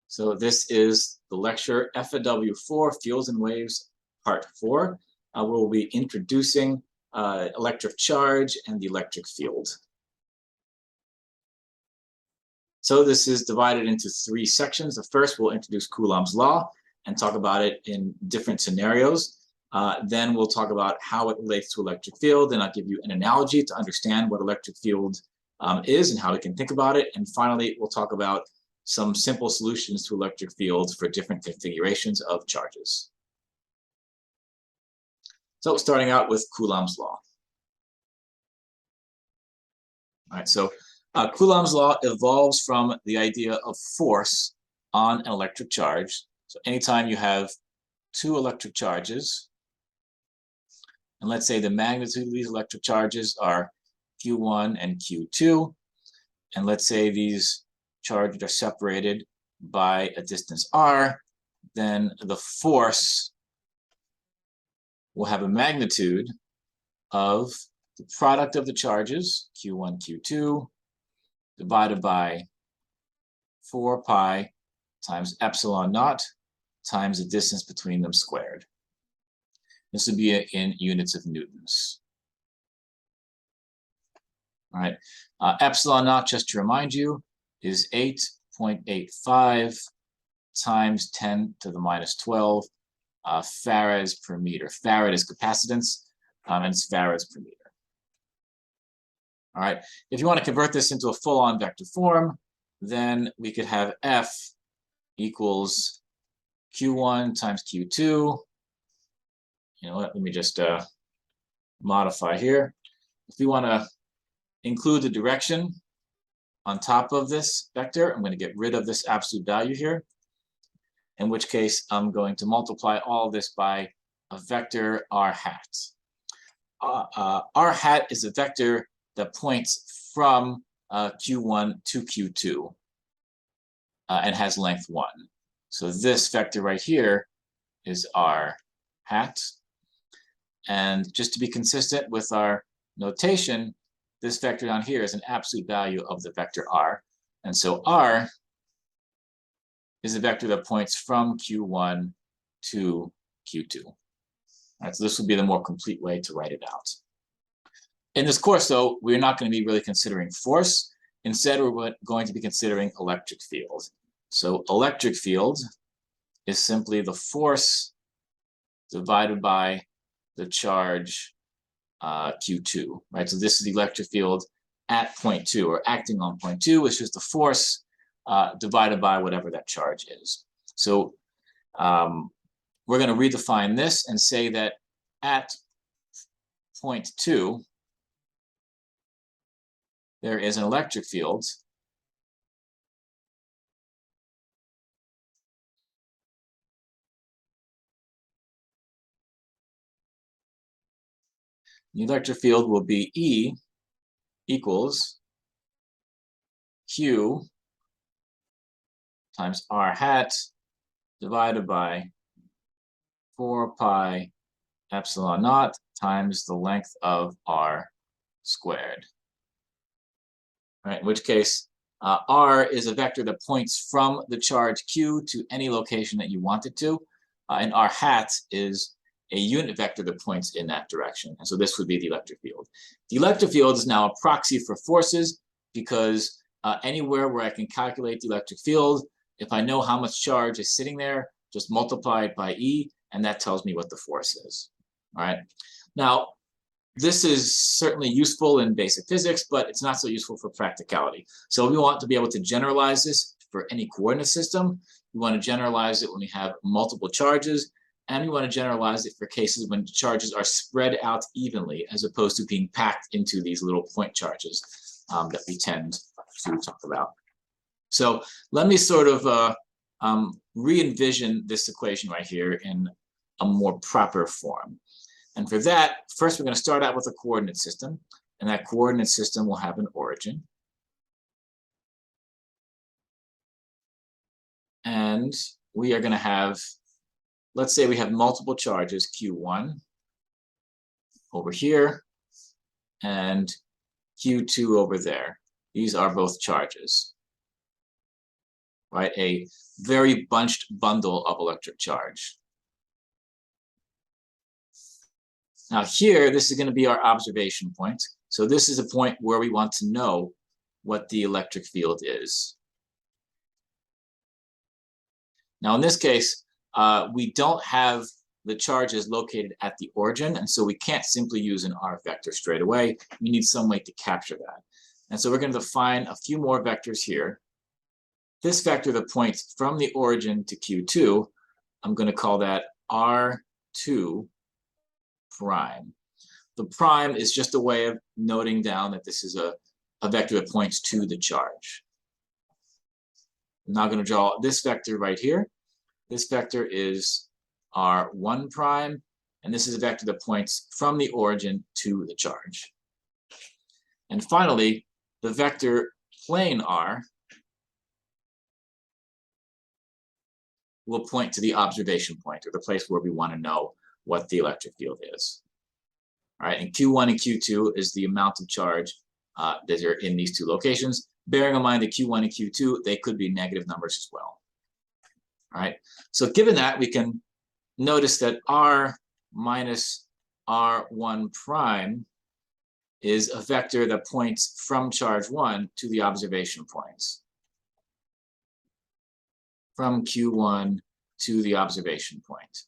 So this is the lecture FAW4, Fields and Waves, Part 4. Where we'll be introducing electric charge and the electric field. So this is divided into 3 sections. The first, we'll introduce Coulomb's law and talk about it in different scenarios. Then we'll talk about how it relates to electric field, and I'll give you an analogy to understand what electric field is and how we can think about it. And finally, we'll talk about some simple solutions to electric fields for different configurations of charges. So starting out with Coulomb's law. All right, so Coulomb's law evolves from the idea of force on an electric charge. So anytime you have 2 electric charges, and let's say the magnitude of these electric charges are Q1 and Q2, and let's say these charges are separated by a distance r, then the force will have a magnitude of the product of the charges, Q1, Q2, divided by 4 pi times epsilon naught times the distance between them squared. This would be in units of newtons. All right, epsilon naught, just to remind you, is 8.85 times 10 to the minus 12 farads per meter. Farad is capacitance, and it's farads per meter. All right, if you want to convert this into a full-on vector form, then we could have F equals Q1 times Q2. You know what, let me just modify here. If we want to include the direction on top of this vector, I'm going to get rid of this absolute value here, in which case I'm going to multiply all this by a vector r hat. R hat is a vector that points from Q1 to Q2 and has length 1. So this vector right here is r hat. And just to be consistent with our notation, this vector down here is an absolute value of the vector r. And so r is a vector that points from Q1 to Q2. All right, so this would be the more complete way to write it out. In this course, though, we're not going to be really considering force. Instead, we're going to be considering electric field. So electric field is simply the force divided by the charge Q2, right? So this is the electric field at point 2, or acting on point 2, which is the force divided by whatever that charge is. So we're going to redefine this and say that at point 2, there is an electric field the electric field will be E equals Q times r hat divided by 4 pi epsilon naught times the length of r squared. All right, in which case r is a vector that points from the charge q to any location that you want it to, and r hat is a unit vector that points in that direction. And so this would be the electric field. The electric field is now a proxy for forces, because anywhere where I can calculate the electric field, if I know how much charge is sitting there, just multiply it by E, and that tells me what the force is. All right. Now, this is certainly useful in basic physics, but it's not so useful for practicality. So we want to be able to generalize this for any coordinate system. We want to generalize it when we have multiple charges, and we want to generalize it for cases when charges are spread out evenly, as opposed to being packed into these little point charges that we tend to talk about. So let me sort of re-envision this equation right here in a more proper form. And for that, first we're going to start out with a coordinate system, and that coordinate system will have an origin. And we are going to have, let's say we have multiple charges, Q1 over here and Q2 over there. These are both charges. right? A very bunched bundle of electric charge. Now here, this is going to be our observation point. So this is a point where we want to know what the electric field is. Now in this case, we don't have the charges located at the origin, and so we can't simply use an R vector straight away. We need some way to capture that. And so we're going to define a few more vectors here. This vector that points from the origin to Q2, I'm going to call that R2 prime. The prime is just a way of noting down that this is a vector that points to the charge. I'm now going to draw this vector right here. This vector is R1 prime, and this is a vector that points from the origin to the charge. And finally, the vector plane R will point to the observation point, or the place where we want to know what the electric field is. All right, and Q1 and Q2 is the amount of charge that are in these two locations. Bearing in mind that Q1 and Q2, they could be negative numbers as well. All right, so given that, we can notice that R minus R1 prime is a vector that points from charge 1 to the observation points. From Q1 to the observation point.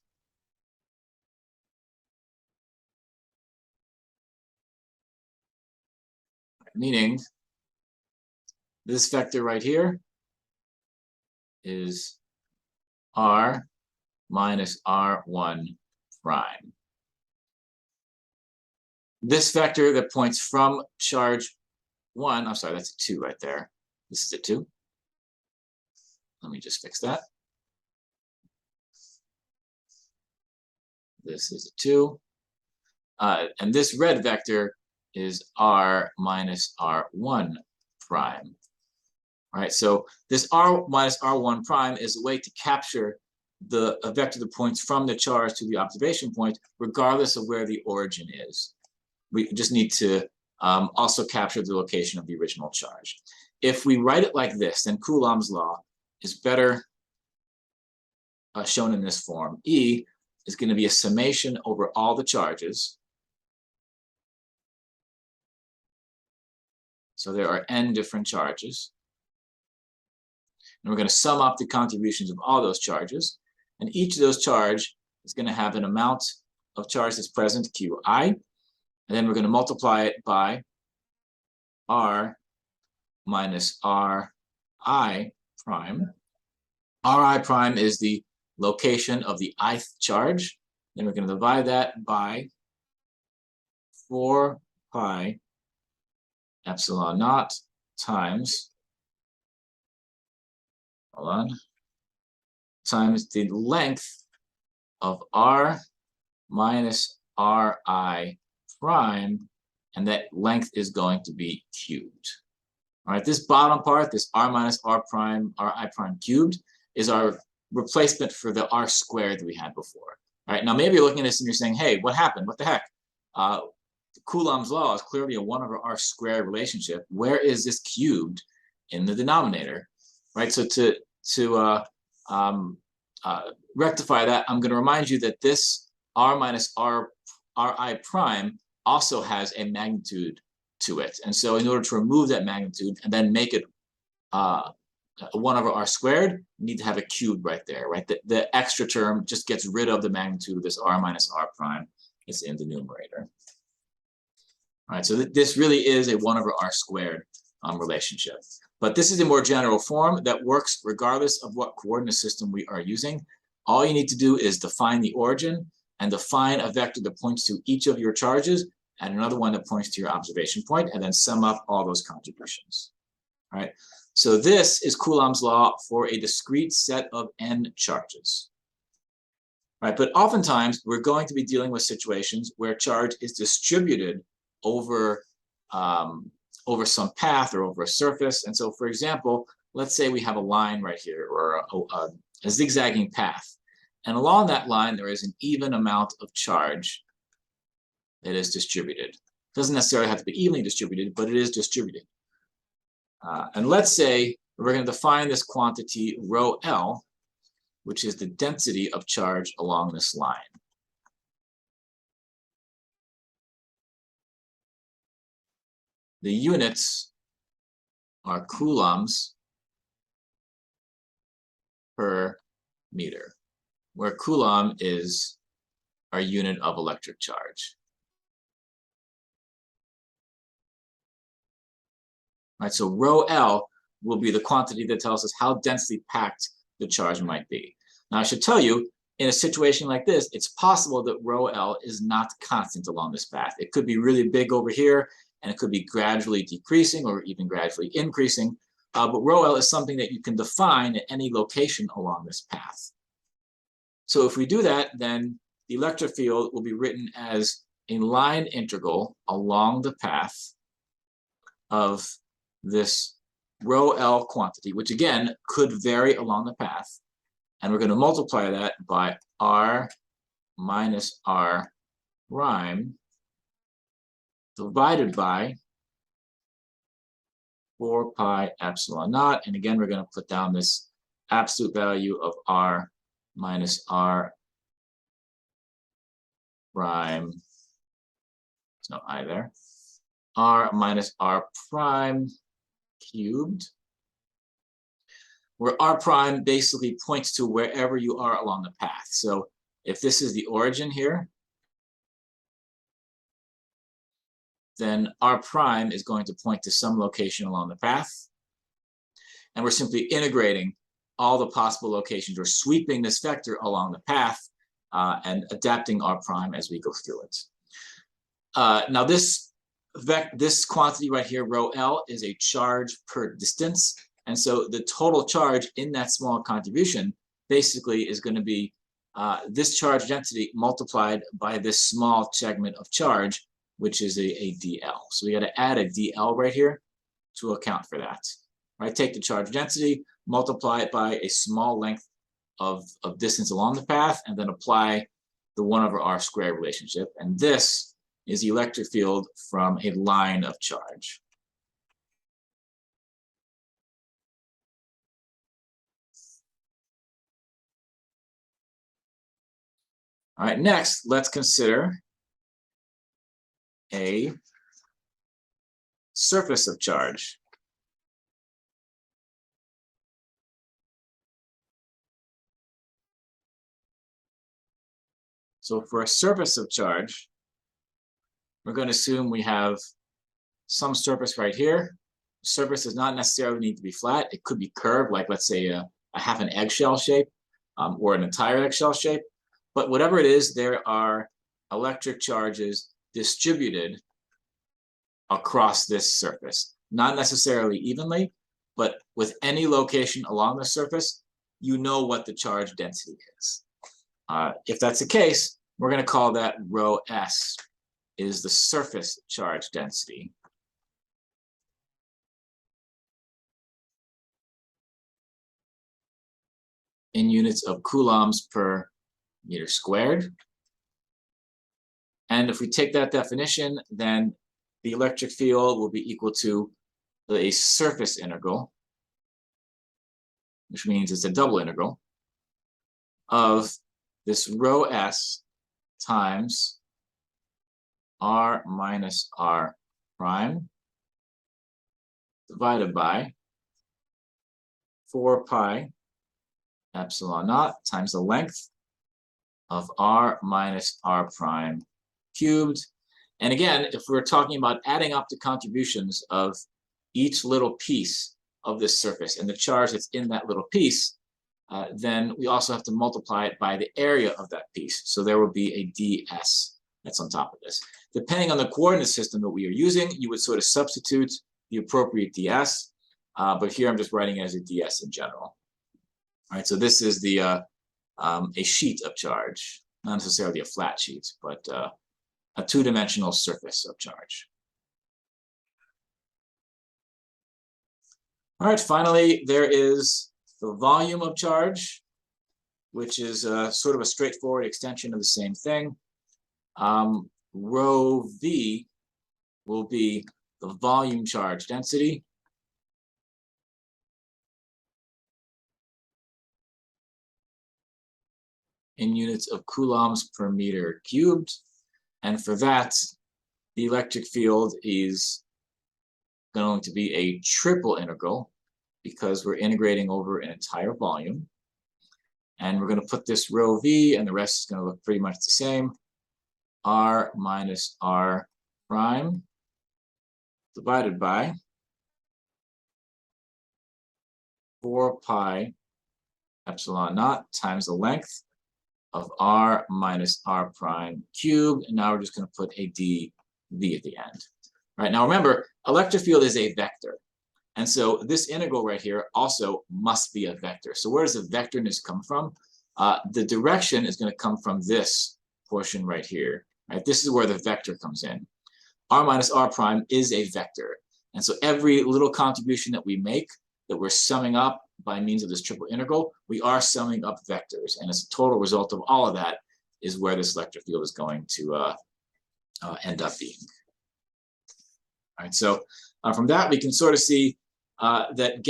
Meaning, this vector right here is R minus R1 prime. This vector that points from charge 1, I'm sorry, that's a 2 right there. This is a 2. Let me just fix that. This is a 2. And this red vector is R minus R1 prime. All right, so this R minus R1 prime is a way to capture a vector that points from the charge to the observation point, regardless of where the origin is. We just need to also capture the location of the original charge. If we write it like this, then Coulomb's law is better shown in this form. E is going to be a summation over all the charges. So there are n different charges. And we're going to sum up the contributions of all those charges. And each of those charges is going to have an amount of charge that's present, Qi. And then we're going to multiply it by R minus Ri prime. Ri prime is the location of the ith charge. Then we're going to divide that by 4 pi epsilon naught times, times the length of R minus Ri prime, and that length is going to be cubed. All right, this bottom part, this R minus R prime, Ri prime cubed, is our replacement for the R squared that we had before. All right, now maybe you're looking at this and you're saying, hey, what happened? What the heck? Coulomb's law is clearly a 1 over R squared relationship. Where is this cubed in the denominator? Right, so to rectify that, I'm going to remind you that this R minus Ri prime also has a magnitude to it. And so in order to remove that magnitude and then make it 1 over R squared, you need to have a cube right there, right? The extra term just gets rid of the magnitude of this R minus R prime. It's in the numerator. All right, so this really is a 1 over R squared relationship. But this is a more general form that works regardless of what coordinate system we are using. All you need to do is define the origin and define a vector that points to each of your charges and another one that points to your observation point, and then sum up all those contributions. All right, so this is Coulomb's law for a discrete set of n charges. All right, but oftentimes we're going to be dealing with situations where charge is distributed over some path or over a surface. And so, for example, let's say we have a line right here, or a zigzagging path. And along that line, there is an even amount of charge that is distributed. It doesn't necessarily have to be evenly distributed, but it is distributed. And let's say We're going to define this quantity rho L, which is the density of charge along this line. The units are coulombs per meter, where coulomb is our unit of electric charge. All right, so rho L will be the quantity that tells us how densely packed the charge might be. Now, I should tell you, in a situation like this, it's possible that rho L is not constant along this path. It could be really big over here, and it could be gradually decreasing or even gradually increasing. But rho L is something that you can define at any location along this path. So if we do that, then the electric field will be written as a line integral along the path of this rho L quantity, which again could vary along the path. And we're going to multiply that by R minus R prime divided by 4 pi epsilon naught. And again, we're going to put down this absolute value of R minus R prime. There's no I there. R minus R prime cubed, where R prime basically points to wherever you are along the path. So if this is the origin here, then R prime is going to point to some location along the path. And we're simply integrating all the possible locations, or sweeping this vector along the path and adapting R prime as we go through it. Now this quantity right here, rho L, is a charge per distance. And so the total charge in that small contribution basically is going to be this charge density multiplied by this small segment of charge, which is a dl. So we got to add a dl right here to account for that. Right? Take the charge density, multiply it by a small length of distance along the path, and then apply the 1/r squared relationship. And this is the electric field from a line of charge. All right, next, let's consider a surface of charge. So for a surface of charge, we're going to assume we have some surface right here. The surface does not necessarily need to be flat. It could be curved, like let's say a half an eggshell shape or an entire eggshell shape. But whatever it is, there are electric charges distributed across this surface. Not necessarily evenly, but with any location along the surface, you know what the charge density is. If that's the case, we're going to call that rho S is the surface charge density. In units of coulombs per meter squared. And if we take that definition, then the electric field will be equal to a surface integral, which means it's a double integral, of this rho S times R minus R prime divided by 4 pi epsilon naught times the length of R minus R prime cubed. And again, if we're talking about adding up the contributions of each little piece of this surface and the charge that's in that little piece, then we also have to multiply it by the area of that piece. So there will be a ds that's on top of this. Depending on the coordinate system that we are using, you would sort of substitute the appropriate ds, but here I'm just writing it as a ds in general. All right, so this is the a sheet of charge, not necessarily a flat sheet, but a two-dimensional surface of charge. All right, finally, there is the volume of charge, which is sort of a straightforward extension of the same thing. Rho V will be the volume charge density. in units of coulombs per meter cubed. And for that, the electric field is going to be a triple integral because we're integrating over an entire volume. And we're going to put this rho v, and the rest is going to look pretty much the same. R minus R prime divided by 4 pi epsilon naught times the length of R minus R prime cubed. And now we're just going to put a dv at the end. Right, now remember, electric field is a vector. And so this integral right here also must be a vector. So where does the vectorness come from? The direction is going to come from this portion right here. Right? This is where the vector comes in. R minus R prime is a vector. And so every little contribution that we make that we're summing up by means of this triple integral, we are summing up vectors. And as a total result of all of that is where this electric field is going to end up being. All right, so from that, we can sort of see that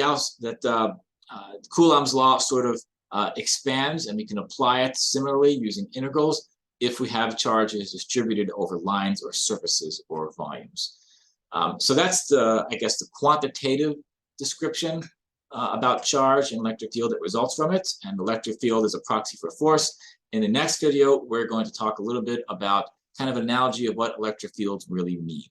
Coulomb's law sort of expands, and we can apply it similarly using integrals if we have charges distributed over lines or surfaces or volumes. So that's I guess the quantitative description about charge and electric field that results from it. And the electric field is a proxy for force. In the next video, we're going to talk a little bit about kind of an analogy of what electric fields really mean.